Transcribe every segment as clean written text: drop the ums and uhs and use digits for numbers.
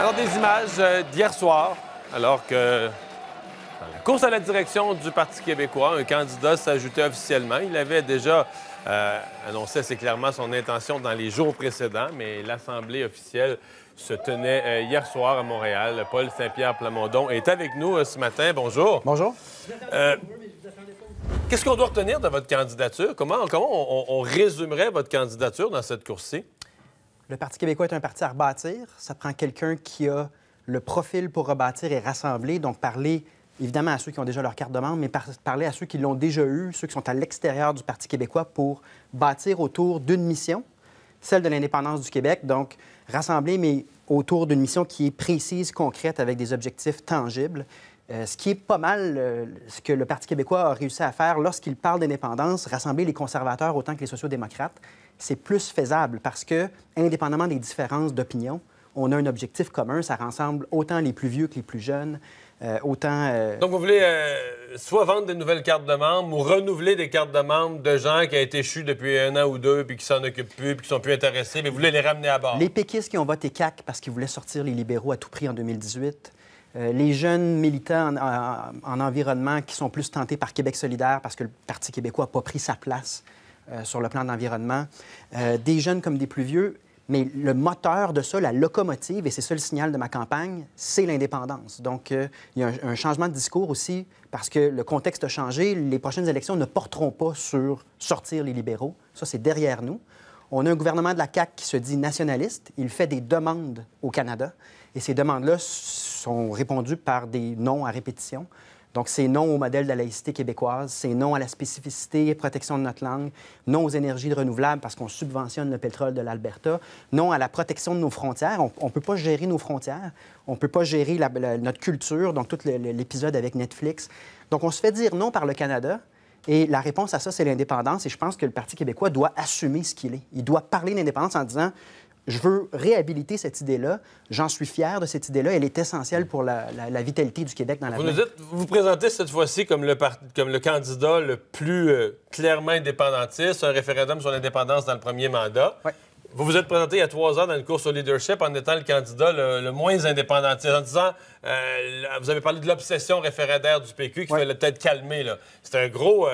Alors, des images d'hier soir, alors que dans la course à la direction du Parti québécois, un candidat s'ajoutait officiellement. Il avait déjà annoncé assez clairement son intention dans les jours précédents, mais l'Assemblée officielle se tenait hier soir à Montréal. Paul Saint-Pierre Plamondon est avec nous ce matin. Bonjour. Bonjour. Qu'est-ce qu'on doit retenir de votre candidature? Comment on résumerait votre candidature dans cette course-ci? Le Parti québécois est un parti à rebâtir. Ça prend quelqu'un qui a le profil pour rebâtir et rassembler, donc parler évidemment à ceux qui ont déjà leur carte de membre, mais parler à ceux qui l'ont déjà eu, ceux qui sont à l'extérieur du Parti québécois pour bâtir autour d'une mission, celle de l'indépendance du Québec, donc rassembler, mais autour d'une mission qui est précise, concrète, avec des objectifs tangibles. Ce qui est pas mal ce que le Parti québécois a réussi à faire lorsqu'il parle d'indépendance, rassembler les conservateurs autant que les sociaux-démocrates, c'est plus faisable parce que, indépendamment des différences d'opinion, on a un objectif commun, ça rassemble autant les plus vieux que les plus jeunes, Donc, vous voulez soit vendre des nouvelles cartes de membres ou renouveler des cartes de membres de gens qui ont été échus depuis un an ou deux puis qui s'en occupent plus puis qui sont plus intéressés, mais vous voulez les ramener à bord? Les péquistes qui ont voté CAQ parce qu'ils voulaient sortir les libéraux à tout prix en 2018, les jeunes militants en environnement qui sont plus tentés par Québec solidaire parce que le Parti québécois n'a pas pris sa place sur le plan de l'environnement, des jeunes comme des plus vieux. Mais le moteur de ça, la locomotive, et c'est ça le signal de ma campagne, c'est l'indépendance. Donc, il y a un changement de discours aussi parce que le contexte a changé. Les prochaines élections ne porteront pas sur sortir les libéraux. Ça, c'est derrière nous. On a un gouvernement de la CAQ qui se dit nationaliste. Il fait des demandes au Canada. Et ces demandes-là sont répondues par des non à répétition. Donc, c'est non au modèle de la laïcité québécoise, c'est non à la spécificité et protection de notre langue, non aux énergies renouvelables parce qu'on subventionne le pétrole de l'Alberta, non à la protection de nos frontières. On ne peut pas gérer nos frontières, on ne peut pas gérer notre culture, donc tout l'épisode avec Netflix. Donc, on se fait dire non par le Canada. Et la réponse à ça, c'est l'indépendance. Et je pense que le Parti québécois doit assumer ce qu'il est. Il doit parler d'indépendance en disant « Je veux réhabiliter cette idée-là. J'en suis fier de cette idée-là. Elle est essentielle pour la vitalité du Québec dans la vie. » Vous vous présentez cette fois-ci comme le candidat le plus clairement indépendantiste, un référendum sur l'indépendance dans le premier mandat. Oui. Vous vous êtes présenté il y a 3 ans dans une course au leadership en étant le candidat le moins indépendantiste, en disant, vous avez parlé de l'obsession référendaire du PQ qui fallait peut-être calmer. C'est un gros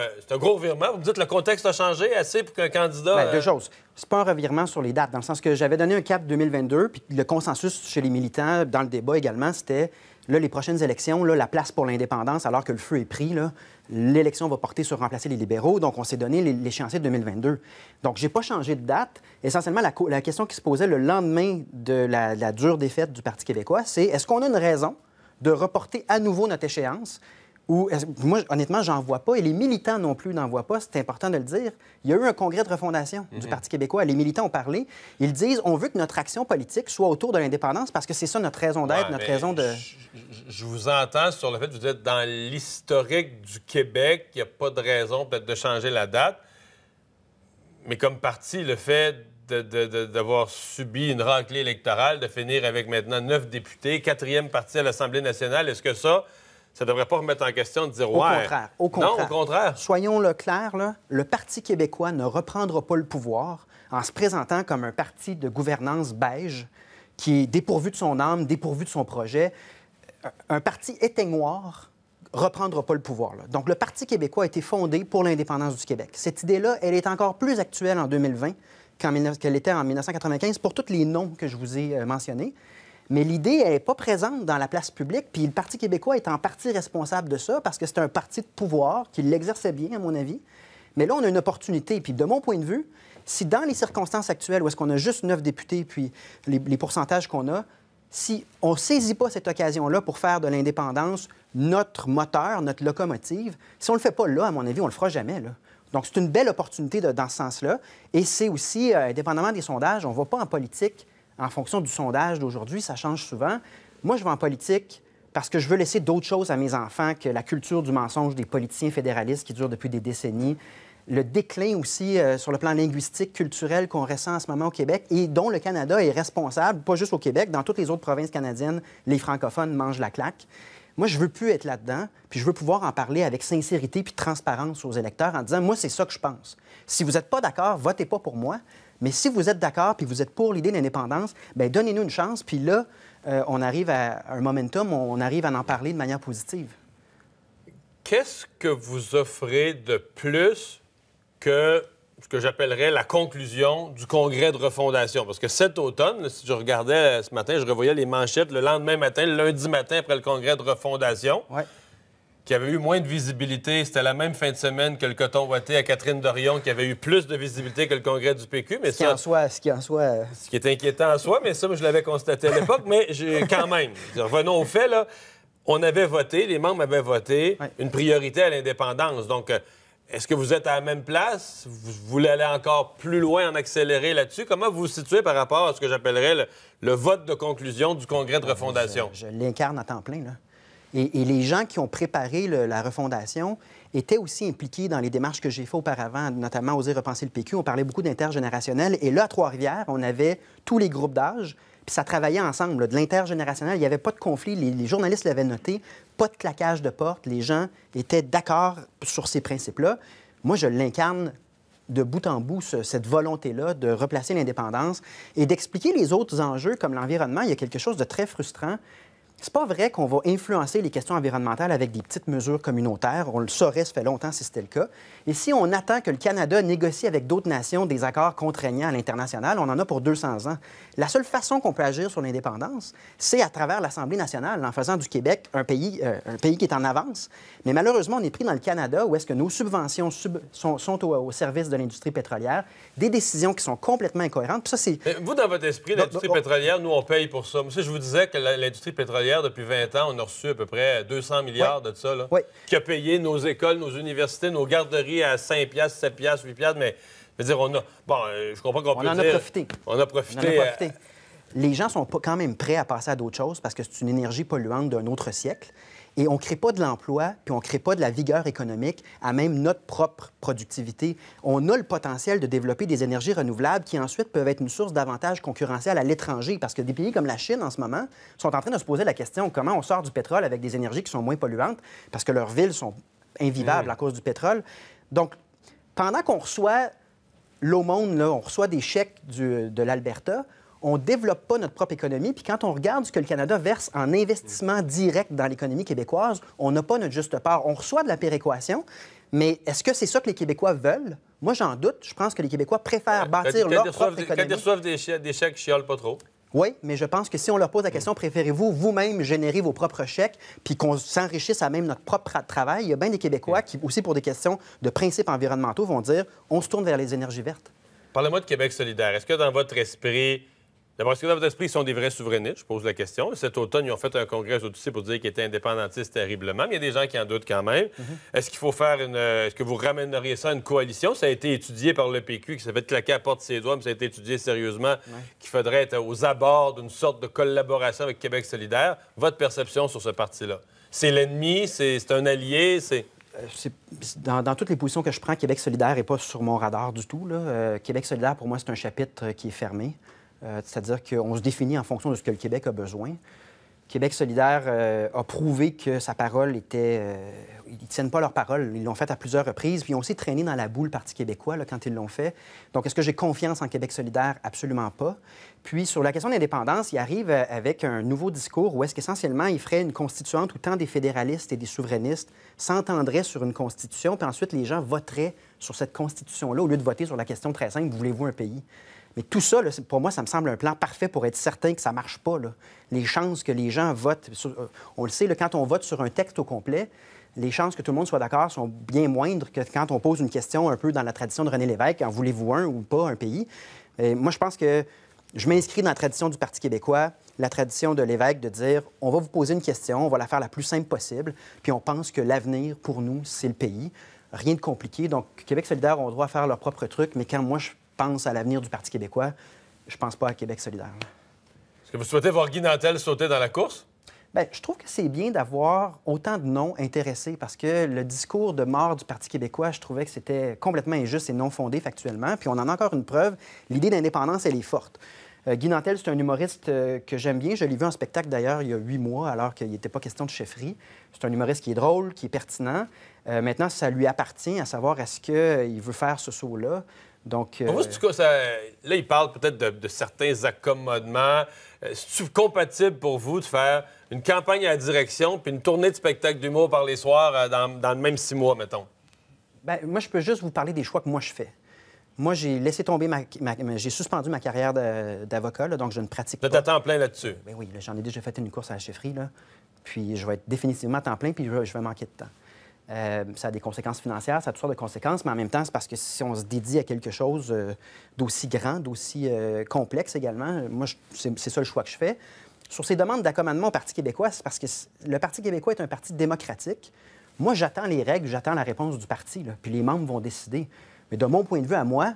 virement. Vous me dites que le contexte a changé assez pour qu'un candidat... Bien, deux choses. C'est pas un revirement sur les dates, dans le sens que j'avais donné un cap 2022, puis le consensus chez les militants, dans le débat également, c'était, là, les prochaines élections, là, la place pour l'indépendance, alors que le feu est pris, là, l'élection va porter sur remplacer les libéraux, donc on s'est donné l'échéancier de 2022. Donc, j'ai pas changé de date. Essentiellement, la question qui se posait le lendemain de la dure défaite du Parti québécois, c'est est-ce qu'on a une raison de reporter à nouveau notre échéance? Ou, moi, honnêtement, j'en vois pas, et les militants non plus n'en voient pas, c'est important de le dire. Il y a eu un congrès de refondation du Parti québécois, les militants ont parlé. Ils disent, on veut que notre action politique soit autour de l'indépendance parce que c'est ça notre raison d'être, notre raison de... Je vous entends sur le fait que vous êtes dans l'historique du Québec, il n'y a pas de raison peut-être de changer la date. Mais comme parti, le fait d'avoir subi une raclée électorale, de finir avec maintenant 9 députés, 4e parti à l'Assemblée nationale, est-ce que ça ne devrait pas remettre en question de dire Au contraire. Non, au contraire. Soyons-le clair, là, le Parti québécois ne reprendra pas le pouvoir en se présentant comme un parti de gouvernance beige qui est dépourvu de son âme, dépourvu de son projet. Un parti éteignoir reprendra pas le pouvoir. Là. Donc, le Parti québécois a été fondé pour l'indépendance du Québec. Cette idée-là, elle est encore plus actuelle en 2020 qu'elle était en 1995 pour tous les noms que je vous ai mentionnés. Mais l'idée, elle n'est pas présente dans la place publique, puis le Parti québécois est en partie responsable de ça parce que c'est un parti de pouvoir qui l'exerçait bien, à mon avis. Mais là, on a une opportunité. Puis de mon point de vue, si dans les circonstances actuelles où est-ce qu'on a juste 9 députés, puis les pourcentages qu'on a, si on ne saisit pas cette occasion-là pour faire de l'indépendance notre moteur, notre locomotive, si on ne le fait pas là, à mon avis, on ne le fera jamais, là. Donc, c'est une belle opportunité dans ce sens-là. Et c'est aussi, indépendamment des sondages, on ne va pas en politique en fonction du sondage d'aujourd'hui, ça change souvent. Moi, je vais en politique parce que je veux laisser d'autres choses à mes enfants que la culture du mensonge des politiciens fédéralistes qui dure depuis des décennies, le déclin aussi sur le plan linguistique, culturel qu'on ressent en ce moment au Québec et dont le Canada est responsable, pas juste au Québec, dans toutes les autres provinces canadiennes, les francophones mangent la claque. Moi, je veux plus être là-dedans, puis je veux pouvoir en parler avec sincérité puis transparence aux électeurs en disant, moi, c'est ça que je pense. Si vous n'êtes pas d'accord, votez pas pour moi, Mais si vous êtes d'accord puis vous êtes pour l'idée de l'indépendance, bien, donnez-nous une chance. Puis là, on arrive à un momentum, on arrive à en parler de manière positive. Qu'est-ce que vous offrez de plus que ce que j'appellerais la conclusion du congrès de refondation? Parce que cet automne, si je regardais ce matin, je revoyais les manchettes le lendemain matin, le lundi matin après le congrès de refondation, qui avait eu moins de visibilité. C'était la même fin de semaine que le coton ouaté à Catherine Dorion, qui avait eu plus de visibilité que le congrès du PQ. Mais Ce qui est inquiétant en soi, mais ça, je l'avais constaté à l'époque. Mais quand même, revenons au fait, là. On avait voté, les membres avaient voté une priorité à l'indépendance. Donc, est-ce que vous êtes à la même place? Vous voulez aller encore plus loin, en accélérer là-dessus? Comment vous vous situez par rapport à ce que j'appellerais le vote de conclusion du congrès de refondation? Je l'incarne à temps plein, là. Et les gens qui ont préparé la refondation étaient aussi impliqués dans les démarches que j'ai faites auparavant, notamment Oser repenser le PQ. On parlait beaucoup d'intergénérationnel. Et là, à Trois-Rivières, on avait tous les groupes d'âge, puis ça travaillait ensemble, là, de l'intergénérationnel. Il n'y avait pas de conflit. Les journalistes l'avaient noté. Pas de claquage de porte. Les gens étaient d'accord sur ces principes-là. Moi, je l'incarne de bout en bout, cette volonté-là de replacer l'indépendance et d'expliquer les autres enjeux comme l'environnement. Il y a quelque chose de très frustrant. C'est pas vrai qu'on va influencer les questions environnementales avec des petites mesures communautaires. On le saurait, ça fait longtemps si c'était le cas. Et si on attend que le Canada négocie avec d'autres nations des accords contraignants à l'international, on en a pour 200 ans. La seule façon qu'on peut agir sur l'indépendance, c'est à travers l'Assemblée nationale, en faisant du Québec un pays qui est en avance. Mais malheureusement, on est pris dans le Canada où est-ce que nos subventions sont au service de l'industrie pétrolière, des décisions qui sont complètement incohérentes. Puis ça, c'est... Vous, dans votre esprit, l'industrie pétrolière, nous, on paye pour ça. Moi, je vous disais que l'industrie pétrolière, depuis 20 ans, on a reçu à peu près 200 milliards de ça, là, qui a payé nos écoles, nos universités, nos garderies à 5 piastres, 7 piastres, 8 piastres, mais je veux dire, on a... Bon, je comprends qu'on peut dire... On en a profité. On a profité. Les gens sont quand même prêts à passer à d'autres choses parce que c'est une énergie polluante d'un autre siècle. Et on ne crée pas de l'emploi, puis on ne crée pas de la vigueur économique à même notre propre productivité. On a le potentiel de développer des énergies renouvelables qui ensuite peuvent être une source d'avantage concurrentiel à l'étranger. Parce que des pays comme la Chine, en ce moment, sont en train de se poser la question comment on sort du pétrole avec des énergies qui sont moins polluantes parce que leurs villes sont invivables à cause du pétrole. Donc, pendant qu'on reçoit l'aumône, on reçoit des chèques de l'Alberta, on ne développe pas notre propre économie. Puis quand on regarde ce que le Canada verse en investissement direct dans l'économie québécoise, on n'a pas notre juste part. On reçoit de la péréquation, mais est-ce que c'est ça que les Québécois veulent? Moi, j'en doute. Je pense que les Québécois préfèrent bâtir leur propre économie. Quand ils reçoivent des chèques, ils chiolent pas trop. Oui, mais je pense que si on leur pose la question, préférez-vous vous-même générer vos propres chèques puis qu'on s'enrichisse à même notre propre travail? Il y a bien des Québécois qui, aussi pour des questions de principes environnementaux, vont dire on se tourne vers les énergies vertes. Parlez-moi de Québec solidaire. Est-ce que dans votre esprit... D'abord, est-ce que dans votre esprit, ils sont des vrais souverainistes? Je pose la question. Cet automne, ils ont fait un congrès aussi pour dire qu'ils étaient indépendantistes terriblement, mais il y a des gens qui en doutent quand même. Est-ce qu'il faut faire Est-ce que vous ramèneriez ça à une coalition? Ça a été étudié par le PQ, qui s'est fait claquer à la porte de ses doigts, mais ça a été étudié sérieusement, qu'il faudrait être aux abords d'une sorte de collaboration avec Québec solidaire. Votre perception sur ce parti-là? C'est l'ennemi? C'est un allié? Dans toutes les positions que je prends, Québec solidaire n'est pas sur mon radar du tout, là. Québec solidaire, pour moi, c'est un chapitre qui est fermé. C'est-à-dire qu'on se définit en fonction de ce que le Québec a besoin. Québec solidaire a prouvé que sa parole était... ils ne tiennent pas leur parole. Ils l'ont fait à plusieurs reprises. Puis ils ont aussi traîné dans la boue le Parti québécois là, quand ils l'ont fait. Donc, est-ce que j'ai confiance en Québec solidaire? Absolument pas. Puis, sur la question de l'indépendance, il arrive avec un nouveau discours où est-ce qu'essentiellement, il ferait une constituante où tant des fédéralistes et des souverainistes s'entendraient sur une constitution, puis ensuite, les gens voteraient sur cette constitution-là au lieu de voter sur la question très simple, voulez-vous un pays? Mais tout ça, là, pour moi, ça me semble un plan parfait pour être certain que ça ne marche pas, là. Les chances que les gens votent... on le sait, là, quand on vote sur un texte au complet, les chances que tout le monde soit d'accord sont bien moindres que quand on pose une question un peu dans la tradition de René Lévesque, en voulez-vous un ou pas un pays? Et moi, je pense que je m'inscris dans la tradition du Parti québécois, la tradition de Lévesque de dire on va vous poser une question, on va la faire la plus simple possible, puis on pense que l'avenir, pour nous, c'est le pays. Rien de compliqué. Donc, Québec solidaire ont le droit à faire leur propre truc, mais quand moi, je pense à l'avenir du Parti québécois, je pense pas à Québec solidaire. Est-ce que vous souhaitez voir Guy Nantel sauter dans la course? Bien, je trouve que c'est bien d'avoir autant de noms intéressés parce que le discours de mort du Parti québécois, je trouvais que c'était complètement injuste et non fondé factuellement. Puis on en a encore une preuve. L'idée d'indépendance, elle est forte. Guy Nantel, c'est un humoriste que j'aime bien. Je l'ai vu en spectacle, d'ailleurs, il y a 8 mois, alors qu'il n'était pas question de chefferie. C'est un humoriste qui est drôle, qui est pertinent. Maintenant, ça lui appartient à savoir est-ce qu'il veut faire ce saut-là. Donc, pour vous, là, il parle peut-être de certains accommodements. C'est-tu compatible pour vous de faire une campagne à la direction puis une tournée de spectacle d'humour par les soirs dans le même 6 mois, mettons? Bien, moi, je peux juste vous parler des choix que moi, je fais. Moi, j'ai laissé tomber j'ai suspendu ma carrière d'avocat, donc je ne pratique pas. Tu t'attends plein là-dessus? Bien oui, là, j'en ai déjà fait une course à la chefferie, là. Puis je vais être définitivement à temps plein, puis je vais manquer de temps. Ça a des conséquences financières, ça a toutes sortes de conséquences, mais en même temps, c'est parce que si on se dédie à quelque chose d'aussi grand, d'aussi complexe également, moi, c'est ça le choix que je fais. Sur ces demandes d'accommodement au Parti québécois, c'est parce que le Parti québécois est un parti démocratique. Moi, j'attends les règles, j'attends la réponse du parti, là, puis les membres vont décider. Mais de mon point de vue à moi,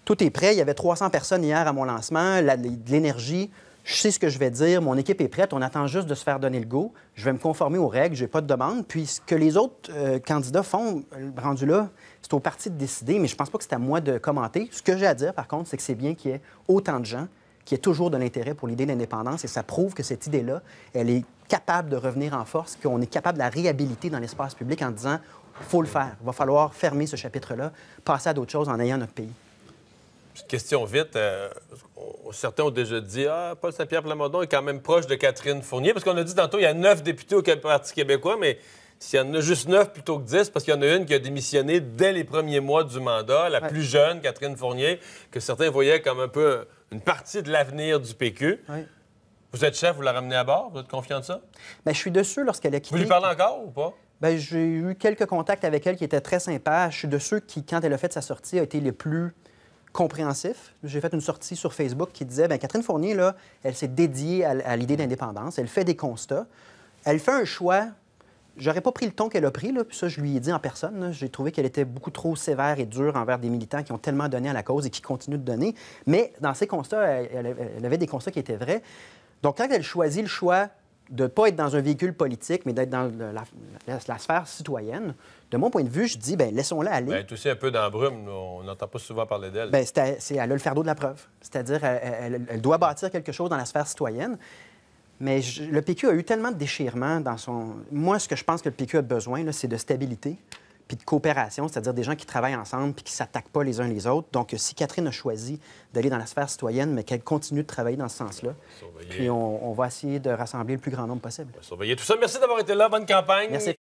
tout est prêt. Il y avait 300 personnes hier à mon lancement, de l'énergie. Je sais ce que je vais dire, mon équipe est prête, on attend juste de se faire donner le go. Je vais me conformer aux règles, je n'ai pas de demande. Puis ce que les autres candidats font, rendu là, c'est au parti de décider, mais je ne pense pas que c'est à moi de commenter. Ce que j'ai à dire, par contre, c'est que c'est bien qu'il y ait autant de gens qui aient toujours de l'intérêt pour l'idée d'indépendance, et ça prouve que cette idée-là, elle est capable de revenir en force, qu'on est capable de la réhabiliter dans l'espace public en disant « il faut le faire, il va falloir fermer ce chapitre-là, passer à d'autres choses en ayant notre pays ». Petite question vite. Certains ont déjà dit Paul Saint-Pierre Plamondon est quand même proche de Catherine Fournier, parce qu'on a dit tantôt il y a 9 députés au Parti québécois, mais s'il y en a juste 9 plutôt que 10, parce qu'il y en a une qui a démissionné dès les premiers mois du mandat, la plus jeune, Catherine Fournier, que certains voyaient comme un peu une partie de l'avenir du PQ. Oui. Vous êtes chef, vous la ramenez à bord? Vous êtes confiant de ça? Bien, je suis de ceux, lorsqu'elle a quitté... Vous lui parlez encore ou pas? Bien, j'ai eu quelques contacts avec elle qui étaient très sympas. Je suis de ceux qui, quand elle a fait sa sortie, a été les plus compréhensifs. J'ai fait une sortie sur Facebook qui disait, bien, Catherine Fournier, là, elle s'est dédiée à l'idée d'indépendance. Elle fait des constats. Elle fait un choix... J'aurais pas pris le ton qu'elle a pris, là, puis ça, je lui ai dit en personne. Là. J'ai trouvé qu'elle était beaucoup trop sévère et dure envers des militants qui ont tellement donné à la cause et qui continuent de donner. Mais dans ces constats, elle avait des constats qui étaient vrais. Donc, quand elle choisit le choix de ne pas être dans un véhicule politique, mais d'être dans la sphère citoyenne, de mon point de vue, je dis, bien, laissons-la aller. Bien, elle est aussi un peu dans la brume. On n'entend pas souvent parler d'elle. Bien, elle a le fardeau de la preuve. C'est-à-dire, elle doit bâtir quelque chose dans la sphère citoyenne. Mais le PQ a eu tellement de déchirements dans son... Moi, ce que je pense que le PQ a besoin, là, c'est de stabilité puis de coopération, c'est-à-dire des gens qui travaillent ensemble puis qui ne s'attaquent pas les uns les autres. Donc, si Catherine a choisi d'aller dans la sphère citoyenne, mais qu'elle continue de travailler dans ce sens-là, puis on va essayer de rassembler le plus grand nombre possible. Surveiller tout ça. Merci d'avoir été là. Bonne campagne. Merci.